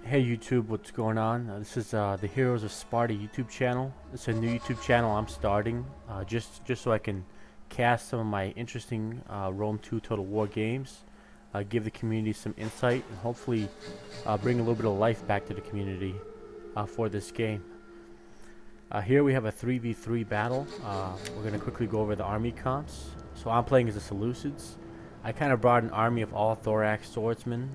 Hey YouTube, what's going on? This is the Heroes of Sparta YouTube channel. It's a new YouTube channel I'm starting, just so I can cast some of my interesting Rome 2 Total War games, give the community some insight, and hopefully bring a little bit of life back to the community for this game. Here we have a 3v3 battle. We're going to quickly go over the army comps. So I'm playing as the Seleucids. I kind of brought an army of all thorax swordsmen.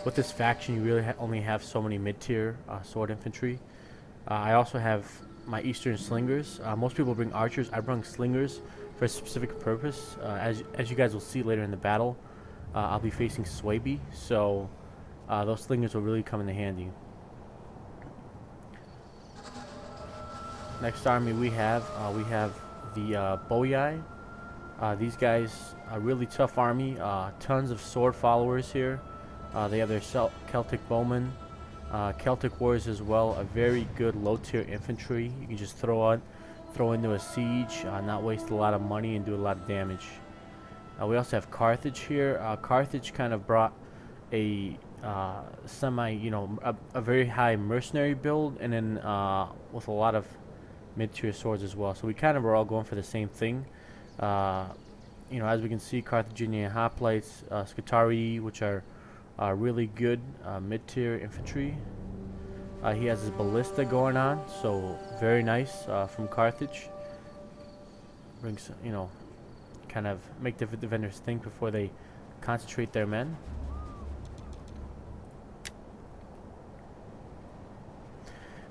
With this faction, you really only have so many mid-tier sword infantry. I also have my Eastern slingers. Most people bring archers. I bring slingers for a specific purpose. As you guys will see later in the battle, I'll be facing Suebi, so those slingers will really come in handy. Next army we have the Boii. These guys are really tough army. Tons of sword followers here. They have their Celtic bowmen, Celtic warriors as well. A very good low-tier infantry. You can just throw into a siege, not waste a lot of money and do a lot of damage. We also have Carthage here. Carthage kind of brought a a very high mercenary build, and then with a lot of mid-tier swords as well. So we kind of are all going for the same thing. As we can see, Carthaginian hoplites, Scutari, which are really good mid-tier infantry. He has his ballista going on, so very nice from Carthage. Brings, kind of make the defenders think before they concentrate their men.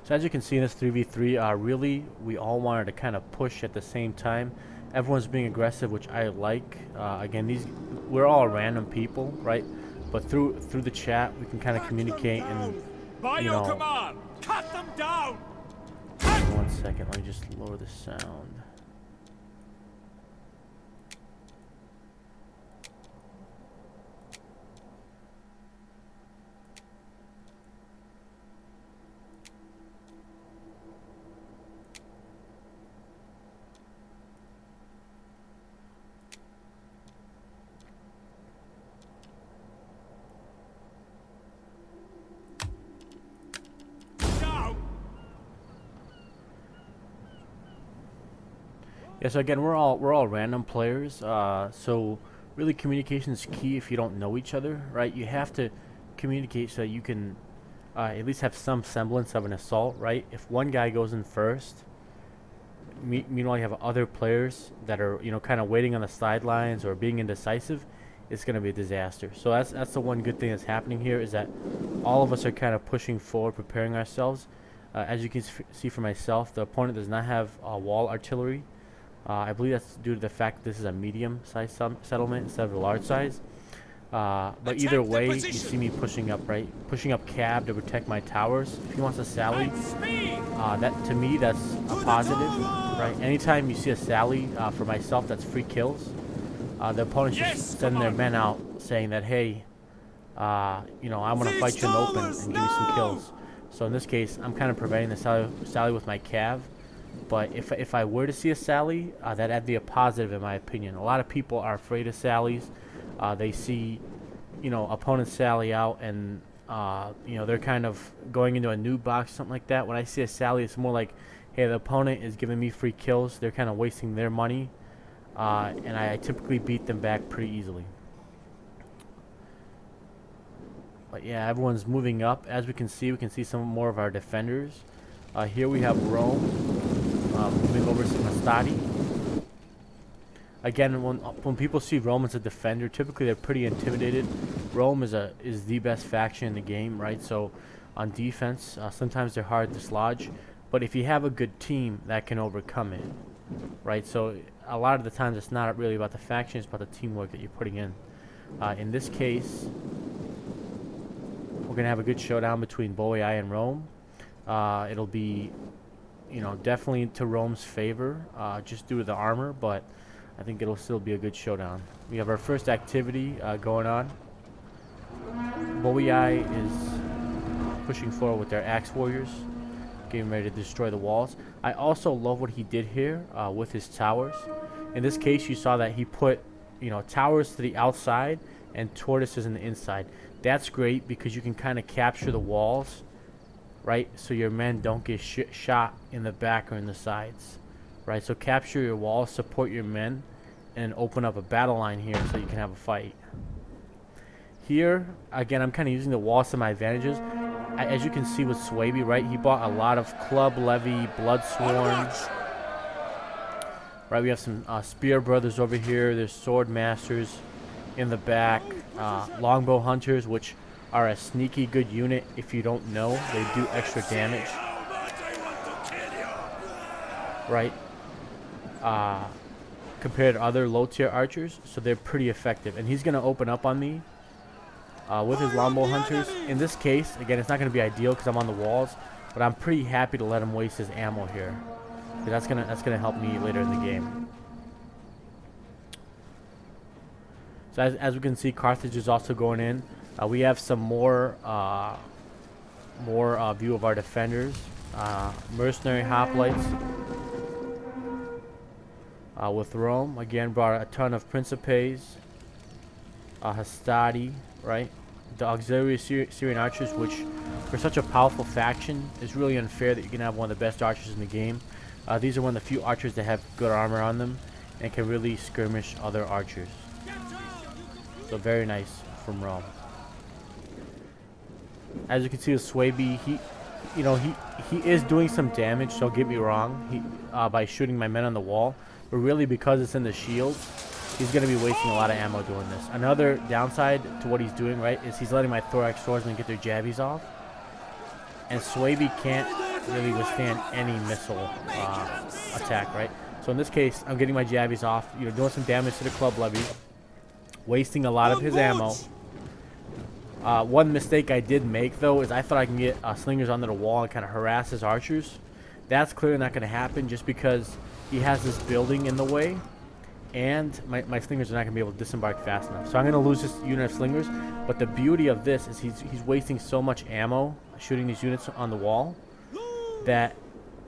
So as you can see in this 3v3, really we all wanted to kind of push at the same time. Everyone's being aggressive, which I like. Again, we're all random people, right? But through the chat, we can kind of communicate and, By your command, cut them down. 1 second, let me just lower the sound. Yeah, so again, we're all random players. So really, communication is key if you don't know each other, right? You have to communicate so that you can at least have some semblance of an assault, right? If one guy goes in first, meanwhile you have other players that are kind of waiting on the sidelines or being indecisive, it's going to be a disaster. So that's the one good thing that's happening here, is that all of us are kind of pushing forward, preparing ourselves. As you can see for myself, the opponent does not have wall artillery. I believe that's due to the fact that this is a medium-sized settlement instead of a large size. But either way, you see me pushing up, right? Pushing up cab to protect my towers. If he wants to sally, that to me, that's a positive, right? Anytime you see a sally for myself, that's free kills. The opponent's just sending their men out saying that, hey, I want to fight you in the open and give you some kills. So in this case, I'm kind of preventing the sally with my cav. But if I were to see a sally, that'd be a positive in my opinion. A lot of people are afraid of sallies. They see, opponents sally out, and they're kind of going into a new box, something like that. When I see a sally, it's more like, hey, the opponent is giving me free kills. They're kind of wasting their money, and I typically beat them back pretty easily. But yeah, everyone's moving up. As we can see some more of our defenders. Here we have Rome. Moving over to Mastati. Again, when people see Rome as a defender, typically they're pretty intimidated. Rome is the best faction in the game, right? So on defense, sometimes they're hard to dislodge, but if you have a good team, that can overcome it, right? So a lot of the times it's not really about the faction, it's about the teamwork that you're putting in. In this case, we're gonna have a good showdown between Boii and Rome. It'll be definitely to Rome's favor, just due to the armor, but I think it'll still be a good showdown. We have our first activity going on. Boii is pushing forward with their axe warriors, getting ready to destroy the walls. I also love what he did here with his towers. In this case, you saw that he put towers to the outside and tortoises in the inside. That's great because you can kind of capture the walls, right? So your men don't get shot in the back or in the sides, right? So capture your walls, support your men, and open up a battle line here so you can have a fight. Here, again, I'm kind of using the walls to my advantages. As you can see with Swaby, right? He bought a lot of Club Levy, Bloodsworn. Right, we have some Spear Brothers over here. There's Sword Masters in the back. Longbow Hunters, which are a sneaky good unit. If you don't know, they do extra damage. Right? Compared to other low-tier archers. So they're pretty effective. And he's going to open up on me with his Longbow Hunters. In this case, again, it's not going to be ideal because I'm on the walls. But I'm pretty happy to let him waste his ammo here. That's gonna help me later in the game. So as we can see, Carthage is also going in. We have some more view of our defenders. Mercenary Hoplites with Rome again brought a ton of Principes. Hastati, right? The auxiliary Syrian archers, which for such a powerful faction is really unfair that you can have one of the best archers in the game. These are one of the few archers that have good armor on them and can really skirmish other archers. So very nice from Rome. As you can see with Swaby, he is doing some damage. Don't get me wrong. By shooting my men on the wall, but really because it's in the shield, he's going to be wasting a lot of ammo doing this. Another downside to what he's doing, right, is he's letting my Thorax swordsmen get their jabbies off, and Swaby can't really withstand any missile attack, right? So in this case, I'm getting my jabbies off, doing some damage to the Club Levy, wasting a lot of his ammo. One mistake I did make, though, is I thought I can get slingers onto the wall and kind of harass his archers. That's clearly not going to happen just because he has this building in the way, and my slingers are not going to be able to disembark fast enough. So I'm going to lose this unit of slingers, but the beauty of this is he's wasting so much ammo shooting these units on the wall that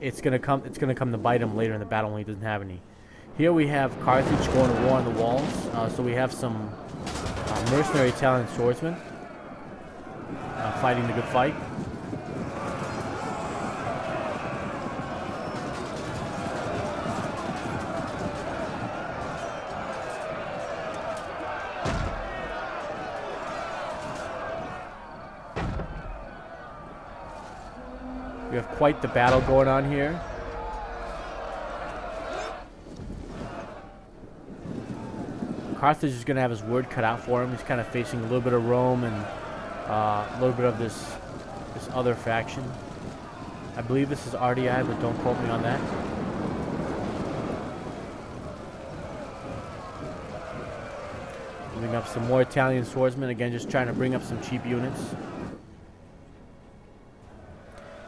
it's gonna come to bite him later in the battle when he doesn't have any. Here we have Carthage going to war on the walls. So we have some mercenary Italian swordsmen fighting the good fight. We have quite the battle going on here. Carthage is going to have his word cut out for him. He's kind of facing a little bit of Rome and a little bit of this other faction. I believe this is RDI, but don't quote me on that. Bring up some more Italian swordsmen. Again, just trying to bring up some cheap units.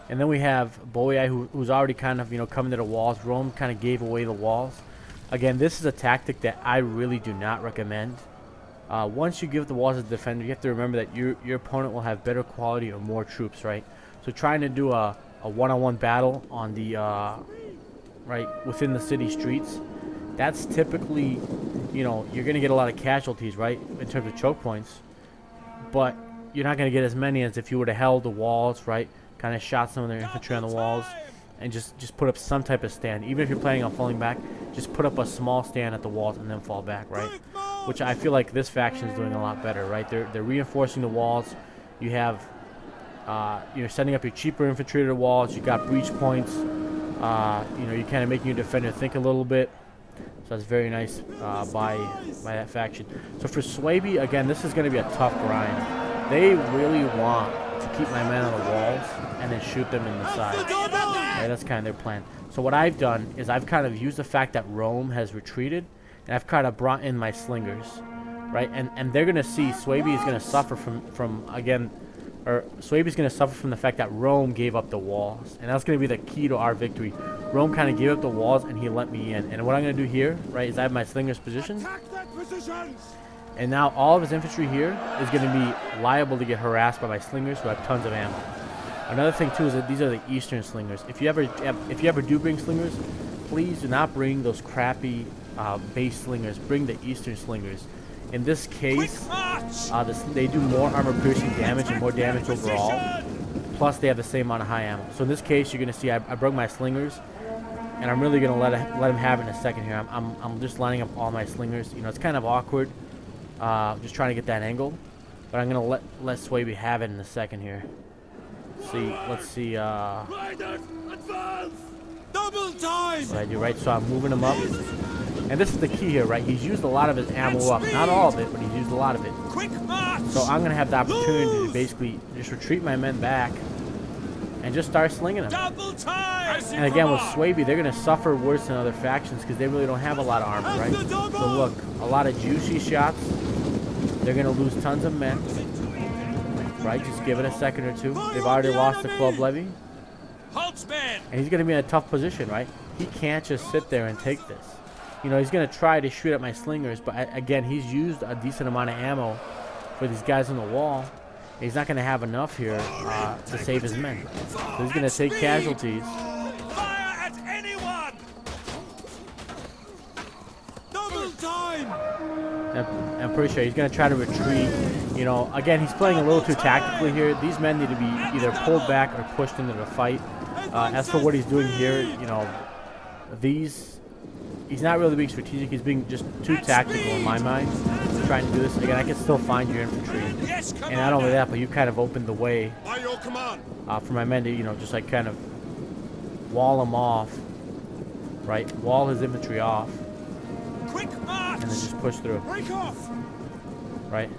And then we have Boii, who's already kind of, coming to the walls. Rome kind of gave away the walls. Again, this is a tactic that I really do not recommend. Once you give the walls as a defender, you have to remember that your opponent will have better quality or more troops, right? So trying to do a one-on-one battle on the, right, within the city streets, that's typically, you're going to get a lot of casualties, right, in terms of choke points. But you're not going to get as many as if you would have held the walls, right? Kind of shot some of their infantry on the walls and just put up some type of stand. Even if you're planning on falling back, just put up a small stand at the walls and then fall back, right? Which I feel like this faction is doing a lot better, right? They're reinforcing the walls. You have, you're setting up your cheaper infantry to the walls. You got breach points. You're kind of making your defender think a little bit. So that's very nice by that faction. So for Swaby, again, this is going to be a tough grind. They really want to keep my men on the walls and then shoot them in the side. Right, that's kind of their plan. So what I've done is I've kind of used the fact that Rome has retreated, and I've kind of brought in my slingers, right? And they're gonna see Swaby is gonna suffer from Swaby's gonna suffer from the fact that Rome gave up the walls, and that's gonna be the key to our victory. Rome kind of gave up the walls, and he let me in. And what I'm gonna do here, right, is I have my slingers positioned. And now all of his infantry here is going to be liable to get harassed by my slingers who have tons of ammo. Another thing too is that these are the Eastern slingers. If you ever do bring slingers, please do not bring those crappy base slingers. Bring the Eastern slingers. In this case, Quick march! they do more armor-piercing damage and more damage overall. Plus, they have the same amount of high ammo. So in this case, you're gonna see I broke my slingers, and I'm really gonna let him have it in a second here. I'm just lining up all my slingers. You know, it's kind of awkward, just trying to get that angle. But I'm gonna let Swaby have it in a second here. Let's see. Riders, advance! Double time! What I do, right? So I'm moving him up, and this is the key here, right? He's used a lot of his ammo up, not all of it, but he's used a lot of it. Quick march! So I'm gonna have the opportunity to basically just retreat my men back and just start slinging them. Double time! And again, with Swaby, they're gonna suffer worse than other factions because they really don't have a lot of armor, right? So look, a lot of juicy shots. They're gonna lose tons of men, right? Just give it a second or two. They've already lost the club levy, Holtzman! and he's gonna be in a tough position, right? He can't just sit there and take this. You know, he's gonna try to shoot at my slingers, but again, he's used a decent amount of ammo for these guys on the wall. He's not gonna have enough here to save his men. So he's gonna take casualties. Fire at anyone! Double time! I'm pretty sure he's going to try to retreat. You know, again, he's playing a little too tactically here. These men need to be either pulled back or pushed into the fight. As for what he's doing here, you know, he's not really being strategic. He's being just too tactical in my mind, trying to do this. Again, I can still find your infantry. Yes, And not only that, but you kind of opened the way by your command. for my men to, you know, just like kind of wall him off, right? Wall his infantry off, Quick march! and then just push through, Break off! right?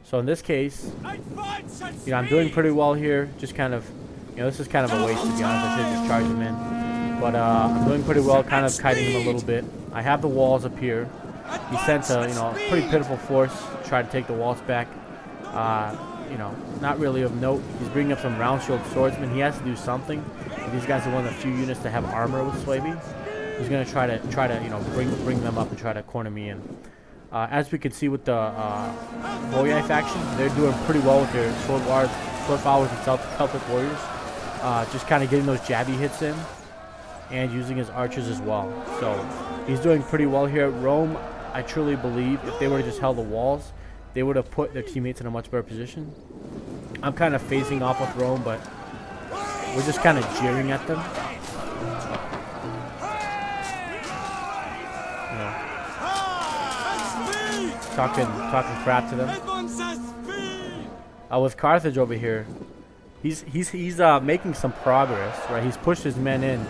So in this case, Advance at you know, I'm doing pretty well here. Just kind of, you know, this is kind of a waste, to be honest. I should just charge him in. But I'm doing pretty well, kind of kiting him a little bit. I have the walls up here. He sent a, you know, a pretty pitiful force to try to take the walls back. You know, not really of note. He's bringing up some round shield swordsmen. He has to do something. These guys are one of the few units to have armor with Swaby. He's gonna try to you know bring them up and try to corner me in. As we can see with the Boyai faction, they're doing pretty well with their sword followers and Celtic warriors. Just kind of getting those jabby hits in, and using his archers as well. So he's doing pretty well here. Rome, I truly believe, if they would have just held the walls, they would have put their teammates in a much better position. I'm kind of phasing off with Rome, but we're just kind of jeering at them. You know, talking crap to them. With Carthage over here, he's making some progress, right? He's pushed his men in.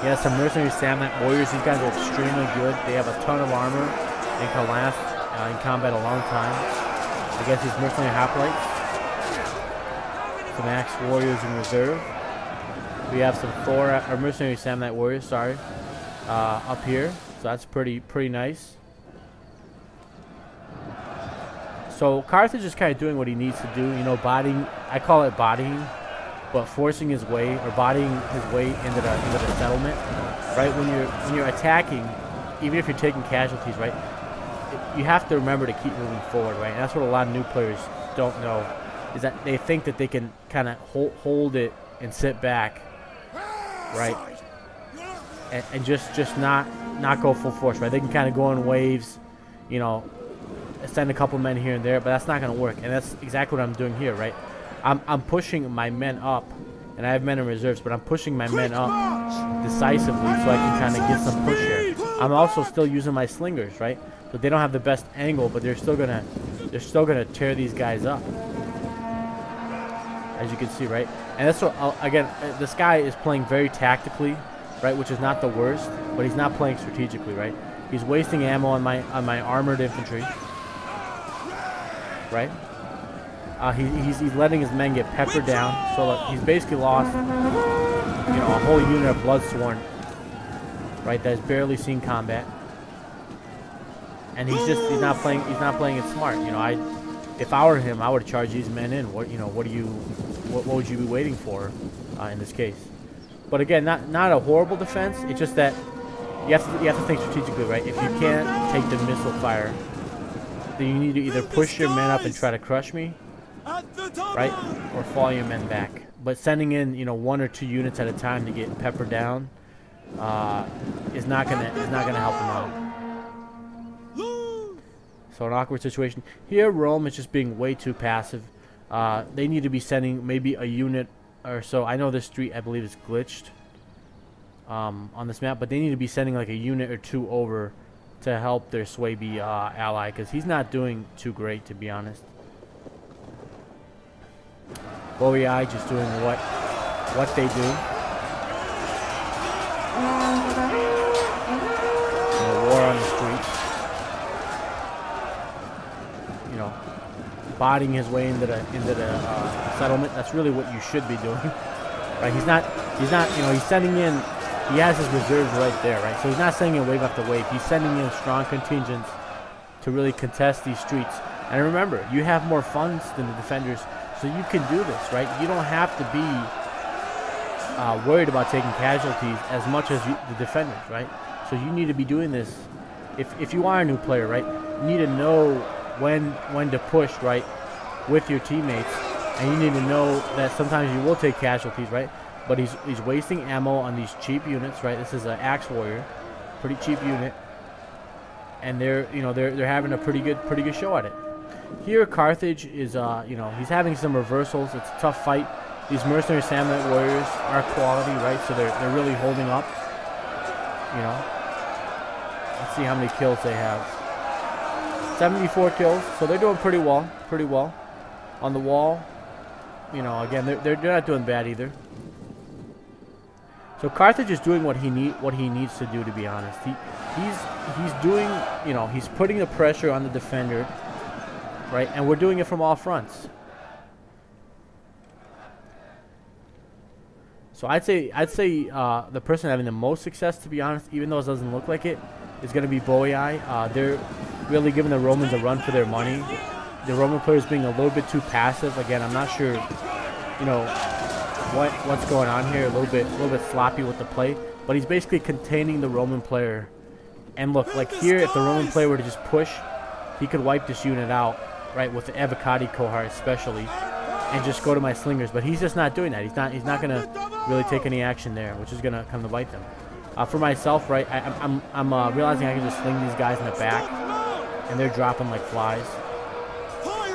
He has some mercenary Samnite warriors. These guys are extremely good. They have a ton of armor and can last in combat a long time against these mercenary hoplites. Some axe warriors in reserve. We have some Thor or mercenary Samnite warriors, sorry, up here. So that's pretty nice. So Carthage is kind of doing what he needs to do, you know, bodying. I call it bodying, but forcing his way or bodying his way into the settlement, right? When you're attacking, even if you're taking casualties, right? You have to remember to keep moving forward, right? And that's what a lot of new players don't know, is that they think that they can kind of hold it and sit back, right? And just not go full force, right? They can kind of go in waves, you know, send a couple men here and there, but that's not going to work. And that's exactly what I'm doing here, right? I'm pushing my men up, and I have men in reserves, but I'm pushing my men up decisively so I can kind of get some push here. I'm also still using my slingers, right? So they don't have the best angle, but they're still gonna tear these guys up, as you can see, right? And that's what again, this guy is playing very tactically, right? Which is not the worst, but he's not playing strategically, right? He's wasting ammo on my armored infantry, right? He's letting his men get peppered down. So look, he's basically lost, you know, a whole unit of Bloodsworn, right? That has barely seen combat, and he's not playing it smart. You know, if I were him, I would charge these men in. What would you be waiting for in this case? But again, not a horrible defense. It's just that you have to think strategically, right? If you can't take the missile fire, then you need to either push your men up and try to crush me, right, or fall your men back. But sending in, you know, 1 or 2 units at a time to get peppered down is not gonna help them out. So an awkward situation. Here, Rome is just being way too passive. They need to be sending maybe a unit or so. I know this street, I believe, is glitched on this map, but they need to be sending like a unit or two over to help their Swaby ally, because he's not doing too great, to be honest. Boei just doing what they do. War on the streets. You know, botting his way into the settlement. That's really what you should be doing, right? He's not. You know, he's sending in. He has his reserves right there, right? So he's not sending in wave after wave. He's sending in strong contingents to really contest these streets. And remember, you have more funds than the defenders, so you can do this, right? You don't have to be worried about taking casualties as much as the defenders, right? So you need to be doing this. If you are a new player, right, you need to know when to push, right, with your teammates, and you need to know that sometimes you will take casualties, right? But he's wasting ammo on these cheap units, right? This is an Axe Warrior, pretty cheap unit, and they're having a pretty good show at it. Here, Carthage is he's having some reversals. It's a tough fight. These mercenary Samnite warriors are quality, right? So they're really holding up. You know, let's see how many kills they have. 74 kills, so they're doing pretty well. On the wall, you know, again, they're not doing bad either. So Carthage is doing what he needs to do, to be honest. He's doing, you know, he's putting the pressure on the defender, right? And we're doing it from all fronts. So I'd say the person having the most success, to be honest, even though it doesn't look like it, is going to be Boei. They're really giving the Romans a run for their money. The Roman players being a little bit too passive. Again, I'm not sure, you know, what's going on here. A little bit sloppy with the play, but he's basically containing the Roman player. And look, like here, if the Roman player were to just push, he could wipe this unit out, right, with the Evocati cohort especially, and just go to my slingers. But he's just not doing that. He's not gonna really take any action there, which is gonna come to bite them. For myself, right, I'm realizing I can just sling these guys in the back, and they're dropping like flies.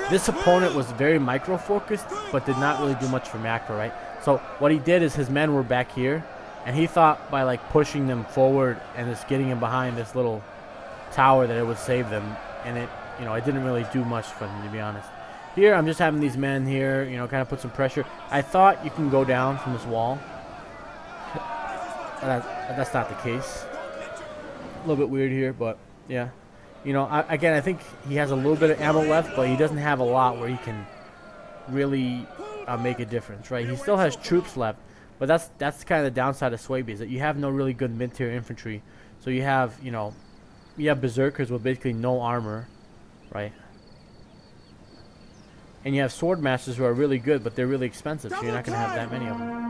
This opponent was very micro focused, but did not really do much for macro, right? So what he did is his men were back here, and he thought by like pushing them forward and just getting them behind this little tower that it would save them, and it didn't really do much for them, to be honest. Here I'm just having these men here, you know, kind of put some pressure. I thought you can go down from this wall. That's not the case. A little bit weird here, but yeah. You know, I think he has a little bit of ammo left, but he doesn't have a lot where he can really make a difference, right? He still has troops left, but that's kind of the downside of Swaby, is that you have no really good mid-tier infantry. So you have berserkers with basically no armor, right? And you have sword masters who are really good, but they're really expensive, so you're not going to have that many of them.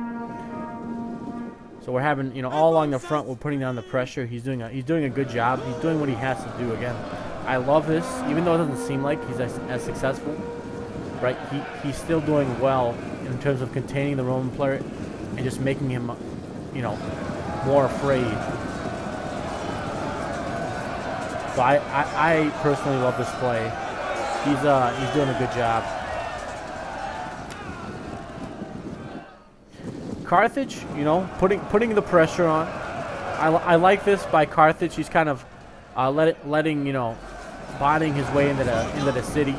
So we're having, you know, all along the front, we're putting down the pressure. He's doing a good job. He's doing what he has to do. Again, I love this, even though it doesn't seem like he's as successful, right? He's still doing well in terms of containing the Roman player and just making him, you know, more afraid. So I personally love this play. He's doing a good job. Carthage, you know, putting the pressure on. I like this by Carthage. He's kind of letting, you know, botting his way into the city.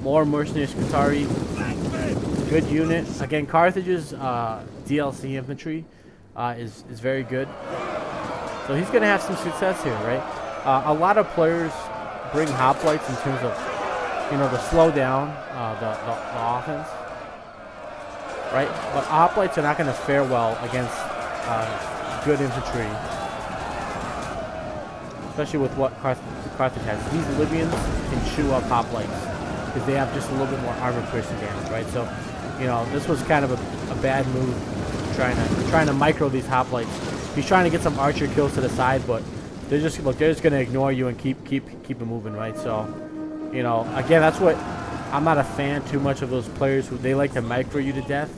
More mercenaries, Scutari. Good unit. Again, Carthage's DLC infantry is very good. So he's going to have some success here, right? A lot of players bring hoplites in terms of, you know, to slow down the offense. Right, but hoplites are not going to fare well against good infantry, especially with what Carthage has. These Libyans can chew up hoplites because they have just a little bit more armor piercing damage, right? So, you know, this was kind of a bad move, trying to micro these hoplites. He's trying to get some archer kills to the side, but they're just going to ignore you and keep it moving, right? So, you know, again, that's what. I'm not a fan too much of those players who they like to micro you to death,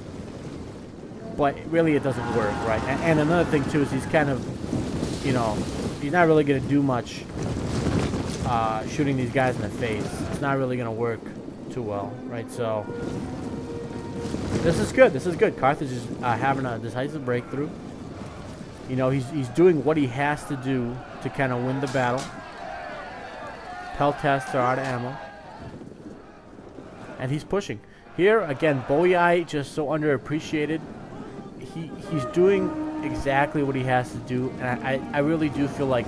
but really it doesn't work, right? And another thing too is he's kind of, you know, not really gonna do much shooting these guys in the face. It's not really gonna work too well, right? So this is good. This is good. Carthage is having a decisive breakthrough. You know, he's doing what he has to do to kind of win the battle. Peltasts are out of ammo, and he's pushing. Here again, Boii just so underappreciated. He's doing exactly what he has to do, and I really do feel like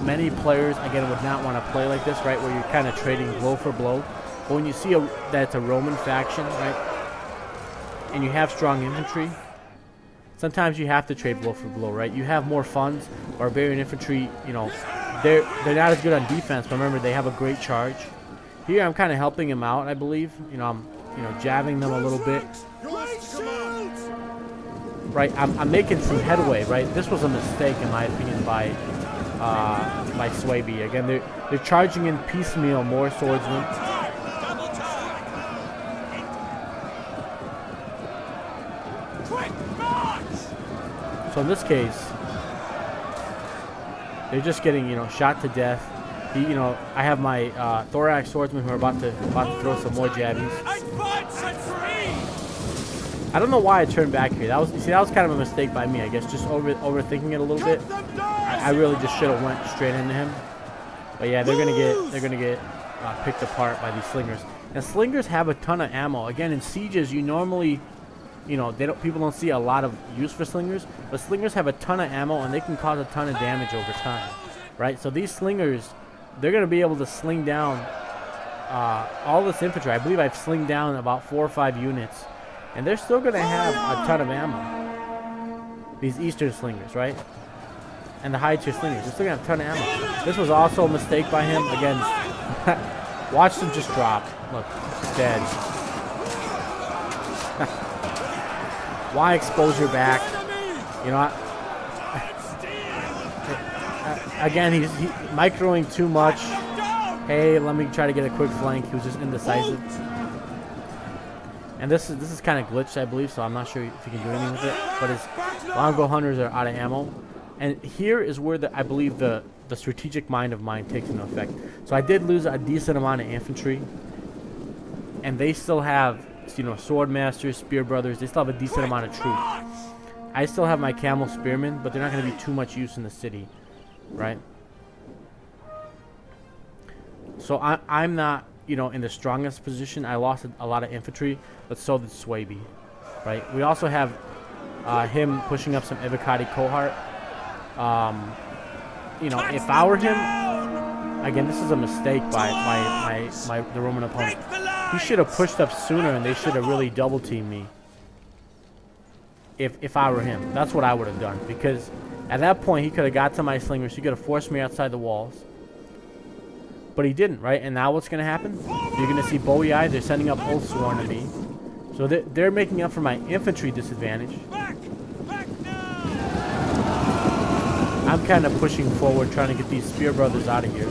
many players again would not want to play like this, right? Where you're kind of trading blow for blow. But when you see that it's a Roman faction, right, and you have strong infantry, sometimes you have to trade blow for blow, right? You have more funds. Barbarian infantry, you know, they're not as good on defense, but remember they have a great charge. Here I'm kind of helping him out, I believe. You know, I'm jabbing them a little bit. Right, I'm making some headway, right? This was a mistake in my opinion by Swaby. Again, they're charging in piecemeal more swordsmen. So in this case, they're just getting, you know, shot to death. You know, I have my thorax swordsmen who are about to throw some more jabbies. I don't know why I turned back here. That was kind of a mistake by me, I guess, just overthinking it a little bit. I really just should have went straight into him. But yeah, they're gonna get picked apart by these slingers. And slingers have a ton of ammo. Again, in sieges, you normally, you know, people don't see a lot of use for slingers, but slingers have a ton of ammo and they can cause a ton of damage over time, right? So these slingers, they're gonna be able to sling down all this infantry. I believe I've slinged down about 4 or 5 units. And they're still going to have a ton of ammo. These Eastern slingers, right? And the high tier slingers. They're still going to have a ton of ammo. This was also a mistake by him. Again, watch them just drop. Look, dead. Why expose your back? You know, again, he's microing too much. Hey, let me try to get a quick flank. He was just indecisive. And this is kind of glitched, I believe, so I'm not sure if you can do anything with it. But his longbow hunters are out of ammo. And here is where I believe the strategic mind of mine takes into effect. So I did lose a decent amount of infantry. And they still have, you know, sword masters, spear brothers. They still have a decent amount of troops. I still have my camel spearmen, but they're not going to be too much use in the city, right? So I'm not, you know, in the strongest position. I lost a lot of infantry, but so did Swaby, right? We also have him pushing up some Ivocati cohort. You know, if I were him, again, this is a mistake by the Roman opponent. He should have pushed up sooner, and they should have really double teamed me. If I were him, that's what I would have done, because at that point he could have got to my slingers. He could have forced me outside the walls. But he didn't, right? And now what's going to happen? You're going to see Boii. They're sending up Oathsworn to me. So they're making up for my infantry disadvantage. I'm kind of pushing forward, trying to get these spear brothers out of here.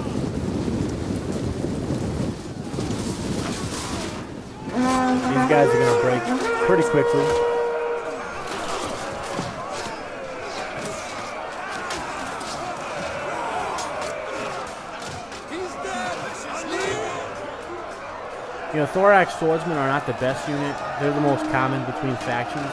These guys are going to break pretty quickly. You know, Thorax swordsmen are not the best unit. They're the most common between factions,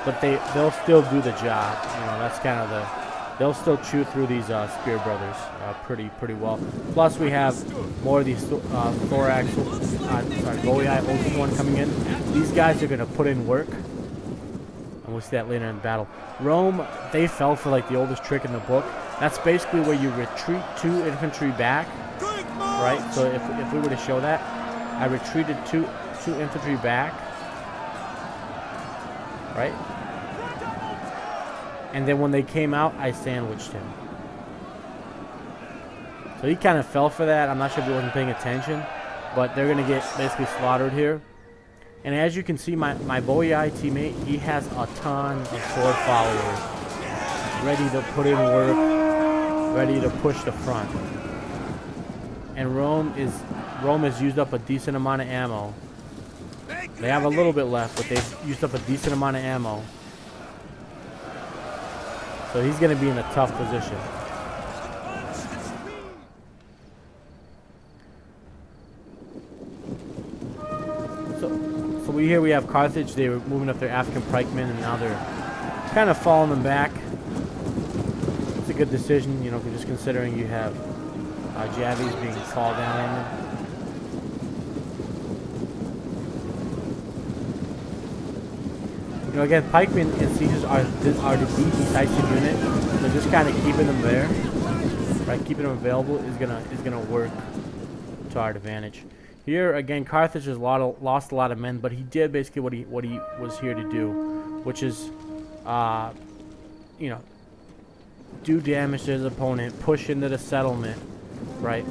but they'll still do the job. You know, that's kind of they'll still chew through these spear brothers pretty well. Plus, we have more of these Thorax, Boii Oathsworn coming in. These guys are going to put in work, and we'll see that later in the battle. Rome, they fell for like the oldest trick in the book. That's basically where you retreat 2 infantry back, right? So if we were to show that, I retreated two infantry back, right? And then when they came out, I sandwiched him. So he kind of fell for that. I'm not sure if he wasn't paying attention, but they're going to get basically slaughtered here. And as you can see, my Boii teammate, he has a ton of sword followers ready to put in work, ready to push the front. And Rome has used up a decent amount of ammo. They have a little bit left, but they've used up a decent amount of ammo. So he's going to be in a tough position. So here we have Carthage. They were moving up their African pikemen, and now they're kind of falling them back. It's a good decision, you know, just considering you have Javies being fall down on them. You know, again, pikemen and sieges are the decisive unit, so just kind of keeping them there, right? Keeping them available is gonna work to our advantage. Here again, Carthage has lost a lot of men, but he did basically what he was here to do, which is, you know, do damage to his opponent, push into the settlement, right?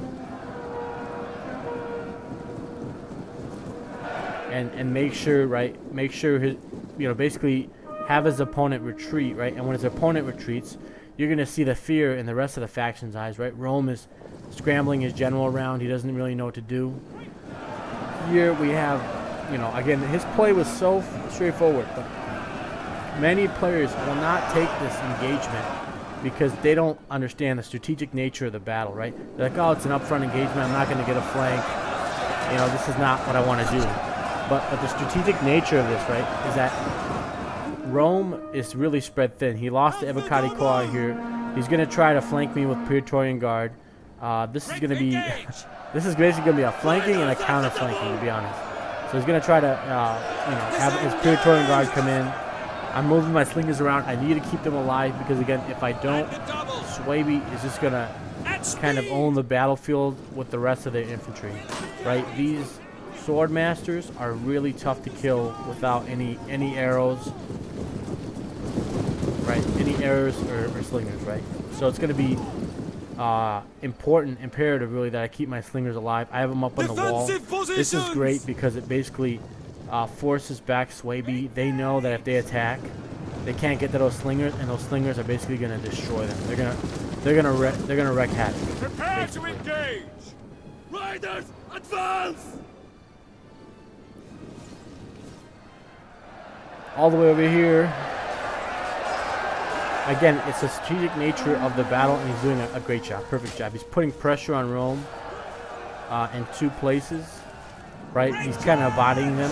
And make sure, right? Make sure his, you know, basically have his opponent retreat, right? And when his opponent retreats, you're gonna see the fear in the rest of the faction's eyes, right? Rome is scrambling his general around. He doesn't really know what to do. Here we have, you know, again, his play was so straightforward, but many players will not take this engagement because they don't understand the strategic nature of the battle, right? They're like, oh, it's an upfront engagement. I'm not going to get a flank. You know, this is not what I want to do. But the strategic nature of this, right, is that Rome is really spread thin. He lost to Evocati Koa here. He's going to try to flank me with Praetorian Guard. This is going to be... This is basically going to be a flanking and a counter-flanking, to be honest. So he's going to try to, you know, have his Praetorian Guard come in. I'm moving my slingers around. I need to keep them alive because, again, if I don't, Swaby is just going to kind of own the battlefield with the rest of the infantry, right? These sword masters are really tough to kill without any arrows, right? Any arrows or slingers, right? So it's going to be... imperative really that I keep my slingers alive. I have them up on the wall. This is great because it basically forces back Swaby. They know that if they attack, they can't get to those slingers, and those slingers are basically going to destroy them. They're gonna wreak havoc. Prepare to engage! Riders, advance! All the way over here. Again, it's the strategic nature of the battle, and he's doing a great job, perfect job. He's putting pressure on Rome in two places, right? He's kind of bodying them,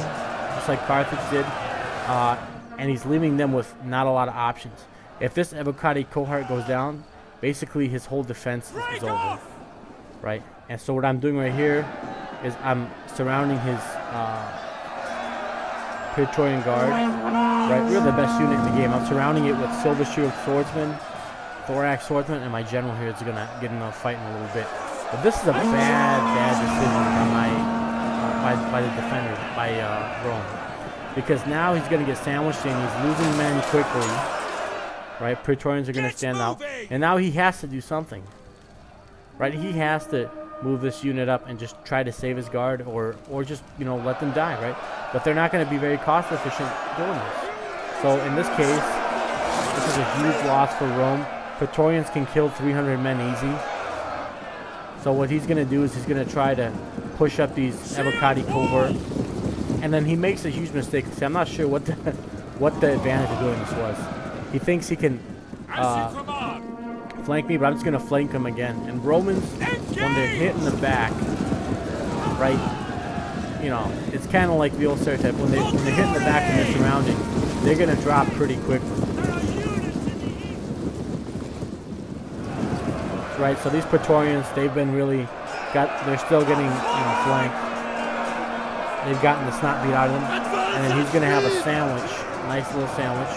just like Carthage did, and he's leaving them with not a lot of options. If this Evocati cohort goes down, basically his whole defense is over, right? And so what I'm doing right here is I'm surrounding his Praetorian Guard, right? We're the best unit in the game. I'm surrounding it with Silver Shield Swordsmen, Thorax Swordsmen, and my general here is gonna get in a fight in a little bit. But this is a bad decision by the defenders, by Rome, because now he's gonna get sandwiched and he's losing men quickly, right? Praetorians are gonna stand out, and now he has to do something, right? He has to move this unit up and just try to save his guard, or just, you know, let them die, right? But they're not going to be very cost efficient doing this. So in this case, this is a huge loss for Rome. Praetorians can kill 300 men easy. So what he's going to do is he's going to try to push up these Evocati cohort, and then he makes a huge mistake. See, I'm not sure what the advantage of doing this was. He thinks he can flank me, but I'm just going to flank him again. And Romans, when they're hit in the back, right, you know, it's kind of like the old stereotype. When they hit in the back and they're surrounding, they're going to drop pretty quickly. Right, so these Praetorians, they've been really they're still getting, you know, flanked. They've gotten the snot beat out of them. And then he's going to have a sandwich, a nice little sandwich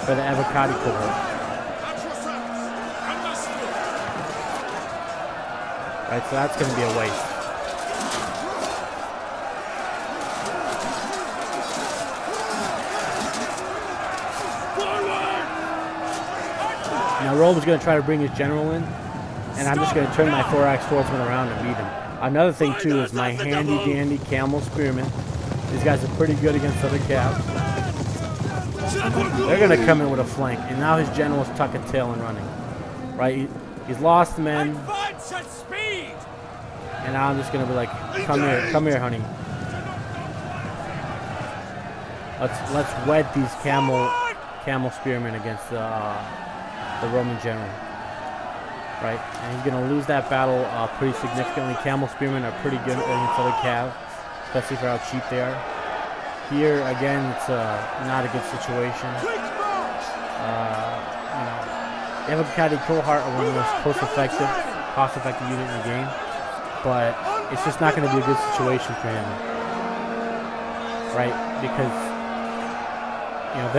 for the Evocati cohort. Right, so that's going to be a waste. Now Rome's going to try to bring his general in, and I'm just going to turn my Thorax Swordsman around and beat him. Another thing too is my handy-dandy Camel Spearmen. These guys are pretty good against other cabs. They're going to come in with a flank, and now his general's tucking tail and running. Right, he's lost men. And now I'm just gonna be like, come here, honey. Let's wed these camel spearmen against the Roman general, right? And he's gonna lose that battle pretty significantly. Camel spearmen are pretty good against other cav, especially for how cheap they are. Here, again, it's not a good situation. You know, Evocati Cohart are one of the most cost-effective unit in the game, but it's just not going to be a good situation for him, right? Because you know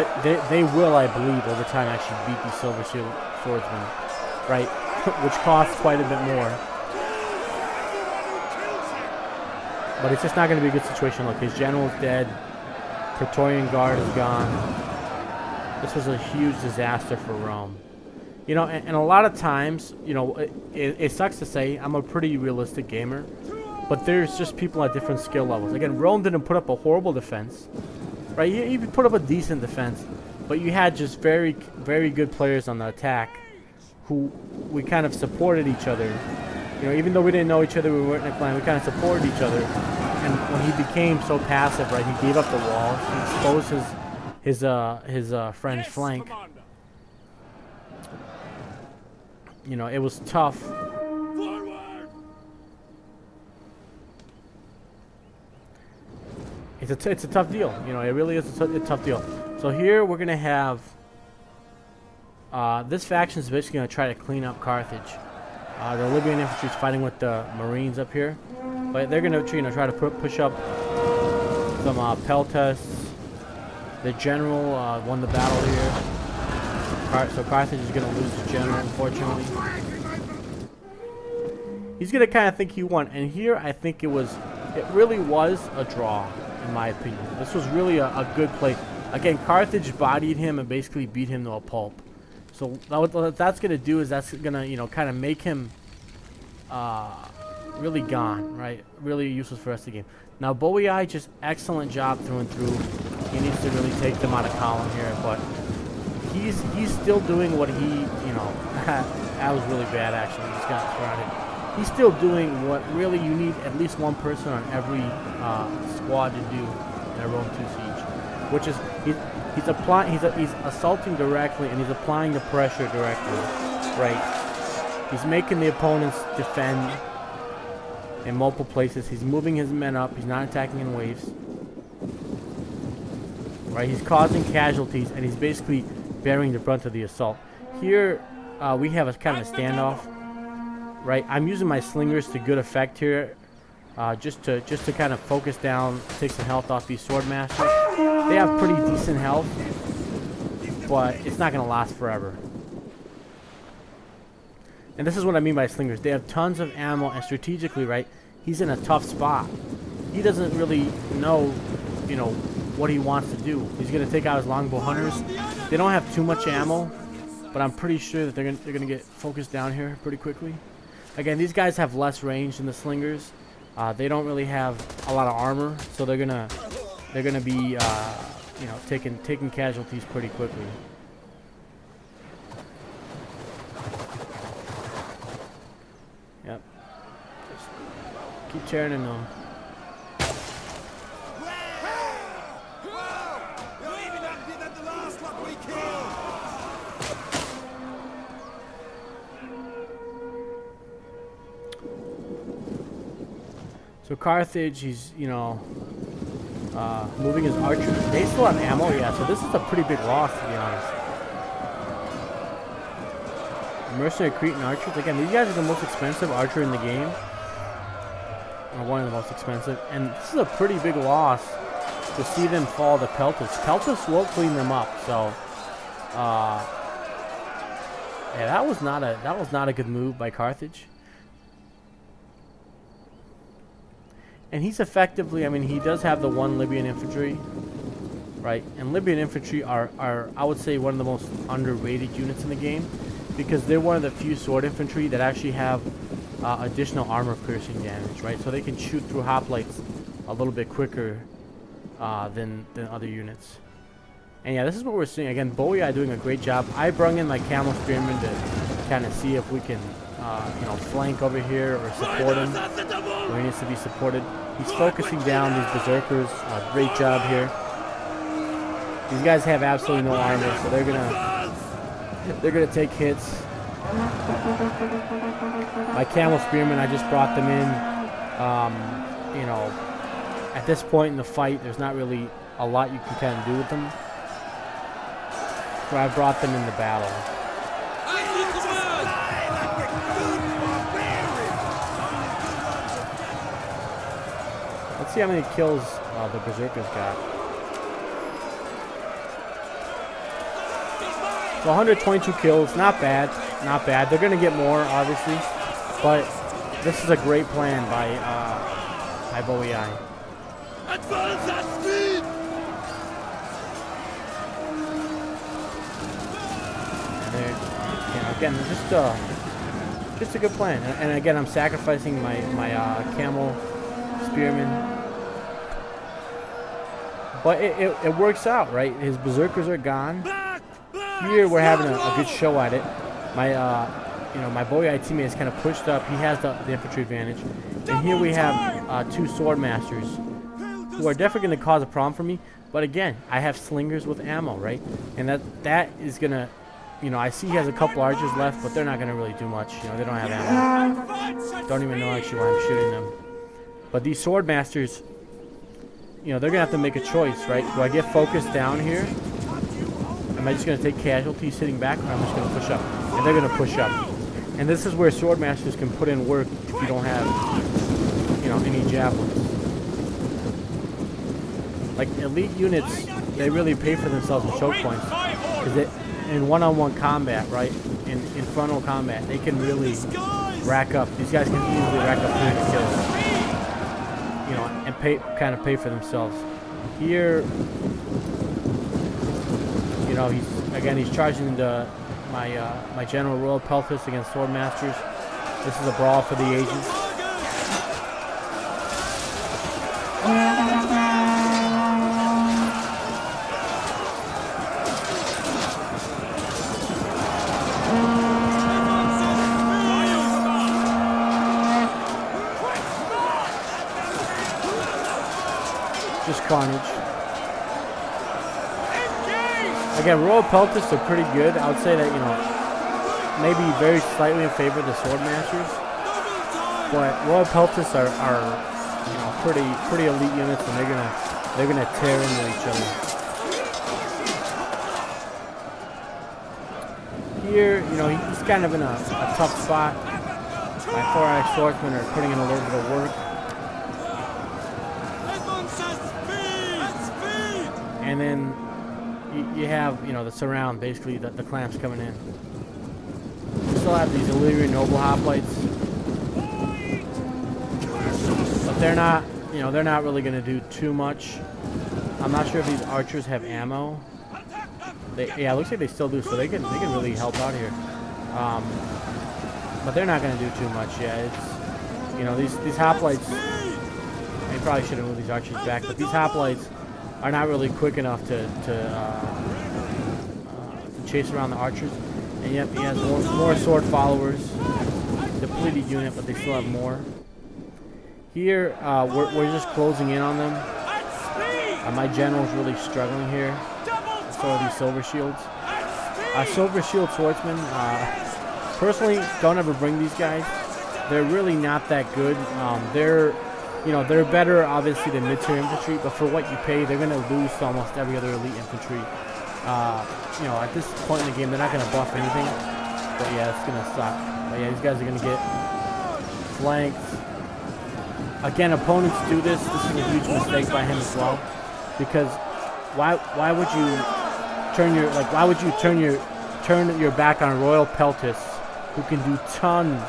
they will, I believe, over time actually beat these Silver Shield Swordsmen, right? Which costs quite a bit more. But it's just not going to be a good situation. Look, his general's dead. Praetorian Guard is gone. This was a huge disaster for Rome. You know, and a lot of times, you know, it sucks to say, I'm a pretty realistic gamer, but there's just people at different skill levels. Again, Rome didn't put up a horrible defense, right? He put up a decent defense, but you had just very, very good players on the attack who we kind of supported each other. You know, even though we didn't know each other, we weren't in a clan, we kind of supported each other. And when he became so passive, right, he gave up the walls, he exposed his French flank. Commander. You know, it was tough. Forward. It's a tough deal. You know, it really is a tough deal. So here we're gonna have this faction is basically gonna try to clean up Carthage. The Libyan infantry is fighting with the Marines up here, but they're gonna try to push up some peltasts. The general won the battle here. So Carthage is gonna lose his general, unfortunately. He's gonna kind of think he won, and here I think it really was a draw, in my opinion. This was really a good play. Again, Carthage bodied him and basically beat him to a pulp. So what that's gonna do is that's gonna, you know, kind of make him really gone, right? Really useless for the rest of the game. Now Boii, just excellent job through and through. He needs to really take them out of column here, but he's still doing what he, you know, that was really bad actually. He just got surrounded. He's still doing what really you need at least one person on every squad to do in a Rome 2 siege, which is he's assaulting directly and he's applying the pressure directly, right? He's making the opponents defend in multiple places. He's moving his men up. He's not attacking in waves, right? He's causing casualties and he's basically bearing the brunt of the assault. Here we have a kind of a standoff, right? I'm using my slingers to good effect here, just to kind of focus down, take some health off these sword masters. They have pretty decent health, but it's not going to last forever. And this is what I mean by slingers. They have tons of ammo, and strategically, right, he's in a tough spot. He doesn't really know, you know, what he wants to do. He's going to take out his longbow hunters. They don't have too much ammo, but I'm pretty sure that they're going to get focused down here pretty quickly. Again, these guys have less range than the slingers. They don't really have a lot of armor, so they're gonna be you know, taking casualties pretty quickly. Yep. Just keep tearing into them. So Carthage, he's, you know, moving his archers. They still have ammo, yeah, so this is a pretty big loss, to be honest. Mercenary Cretan archers, again, these guys are the most expensive archer in the game. Or one of the most expensive. And this is a pretty big loss to see them fall to Peltas. Peltas will clean them up, so yeah, that was not a good move by Carthage. And he's effectively, I mean, he does have the one Libyan infantry, right? And Libyan infantry are I would say, one of the most underrated units in the game, because they're one of the few sword infantry that actually have additional armor piercing damage, right? So they can shoot through hoplites a little bit quicker than other units. And yeah, this is what we're seeing. Again, Boii doing a great job. I brung in my camel spearmen to kind of see if we can, you know, flank over here or support him where he needs to be supported. He's focusing down these berserkers. Great job here. These guys have absolutely no armor, so they're gonna take hits. My camel spearmen, I just brought them in, you know, at this point in the fight, there's not really a lot you can kind of do with them. So I brought them in the battle. Let's see how many kills the Berserkers got. So 122 kills, not bad, not bad. They're gonna get more, obviously, but this is a great plan by Boei. Advance at speed! And they're, you know, again, just a good plan. And again, I'm sacrificing my camel spearman. But it works out, right? His berserkers are gone. Here we're having a good show at it. My you know, my Boei teammate is kind of pushed up. He has the infantry advantage. And here we have two sword masters who are definitely going to cause a problem for me. But again, I have slingers with ammo, right? And that is going to, you know, I see he has a couple archers left, but they're not going to really do much. You know, they don't have ammo. Don't even know actually why I'm shooting them. But these sword masters, you know, they're going to have to make a choice, right? Do I get focused down here? Am I just going to take casualties sitting back, or am I just going to push up? And they're going to push up. And this is where sword masters can put in work if you don't have, you know, any javelins. Like elite units, they really pay for themselves in choke points. Because in one-on-one combat, right, in frontal combat, they can really rack up. These guys can easily rack up 300 kills. You know, and kind of pay for themselves. Here, you know, he's charging into my General Royal Peltis against sword masters. This is a brawl for the ages. Just carnage. Again, Royal Peltists are pretty good. I would say that, you know, maybe very slightly in favor of the sword masters, but Royal Peltists are you know, pretty elite units, and they're gonna tear into each other. Here, you know, he's kind of in a tough spot. My Thorax swordsmen are putting in a little bit of work. And then you have, you know, the surround, basically the clamps coming in. We still have these Illyrian noble hoplites, but they're not, you know, they're not really going to do too much. I'm not sure if these archers have ammo. Yeah, it looks like they still do, so they can really help out here. But they're not going to do too much. Yeah, it's, you know, these hoplites. I probably should have moved these archers back, but these hoplites are not really quick enough to chase around the archers. And yet he has more sword followers. Depleted unit, but they still have more. Here, we're just closing in on them. My general's really struggling here. So are these Silver Shields. Silver Shield Swordsmen, personally, don't ever bring these guys. They're really not that good. You know, they're better, obviously, than mid-tier infantry, but for what you pay, they're going to lose to almost every other elite infantry. You know, at this point in the game, they're not going to buff anything, but yeah, it's going to suck. But yeah, these guys are going to get flanked. Again, opponents do this. This is a huge mistake by him as well, because why would you turn your back on Royal Peltis, who can do tons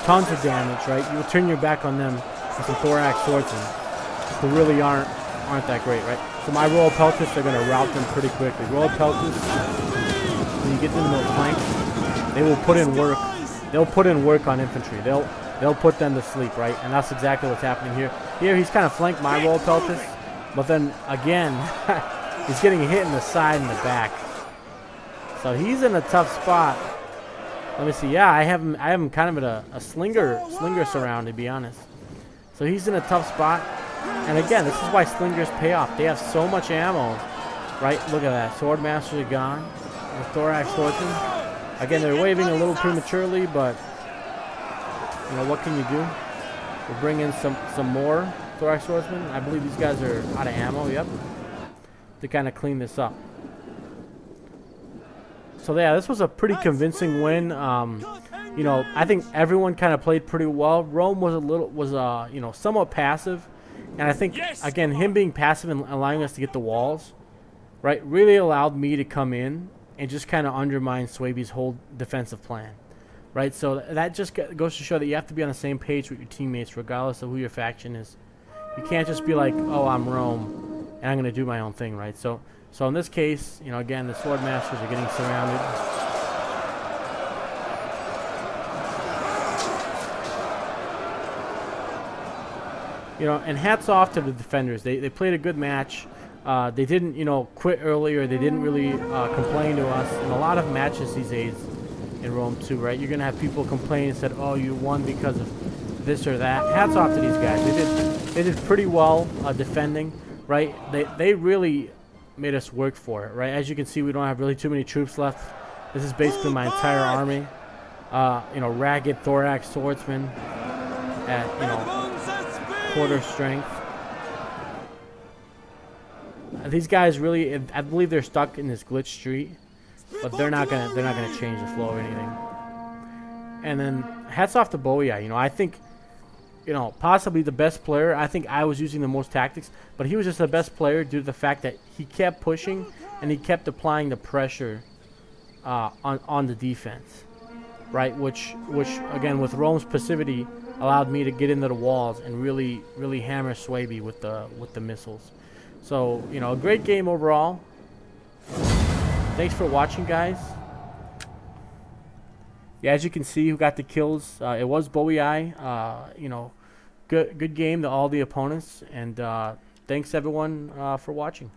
of damage, right? You would turn your back on them with some Thorax swordsmen who really aren't that great, right? So my Royal Peltists are going to rout them pretty quickly. Royal Peltists, when you get them in those flanks, they will put in work. They'll put in work on infantry. They'll put them to sleep, right? And that's exactly what's happening here. Here he's kind of flanked my Royal Peltist, but then again, he's getting hit in the side and the back. So he's in a tough spot. Let me see. Yeah, I have him kind of at a slinger surround, to be honest. So he's in a tough spot. And again, this is why slingers pay off. They have so much ammo, right? Look at that. Sword masters are gone. The Thorax swordsman. Again, they're waving a little prematurely, but you know, what can you do? We'll bring in some more. Thorax Swordsman. I believe these guys are out of ammo. Yep. To kind of clean this up. So yeah, this was a pretty convincing win. You know, I think everyone kind of played pretty well. Rome was you know, somewhat passive, and I think again him being passive and allowing us to get the walls, right, really allowed me to come in and just kind of undermine Swaby's whole defensive plan, right? So that just goes to show that you have to be on the same page with your teammates, regardless of who your faction is. You can't just be like, oh, I'm Rome, and I'm gonna do my own thing, right? So in this case, you know, again, the Sword Masters are getting surrounded. You know, and hats off to the defenders. They played a good match. They didn't, you know, quit early, or they didn't really complain to us. In a lot of matches these days in Rome 2, right, you're going to have people complain and said, oh, you won because of this or that. Hats off to these guys. They did pretty well defending, right? They really made us work for it, right? As you can see, we don't have really too many troops left. This is basically my entire army. You know, ragged Thorax Swordsmen at, you know, quarter strength. These guys really, I believe they're stuck in this glitch street, but they're not gonna change the flow or anything. And then hats off to Boei. You know, I think, you know, possibly the best player. I think I was using the most tactics, but he was just the best player due to the fact that he kept pushing and he kept applying the pressure on the defense, right? Which again, with Rome's passivity, allowed me to get into the walls and really hammer Swaby with the missiles. So, you know, a great game overall. Thanks for watching, guys. Yeah, as you can see, who got the kills? It was Boei. You know, good game to all the opponents, and thanks everyone for watching.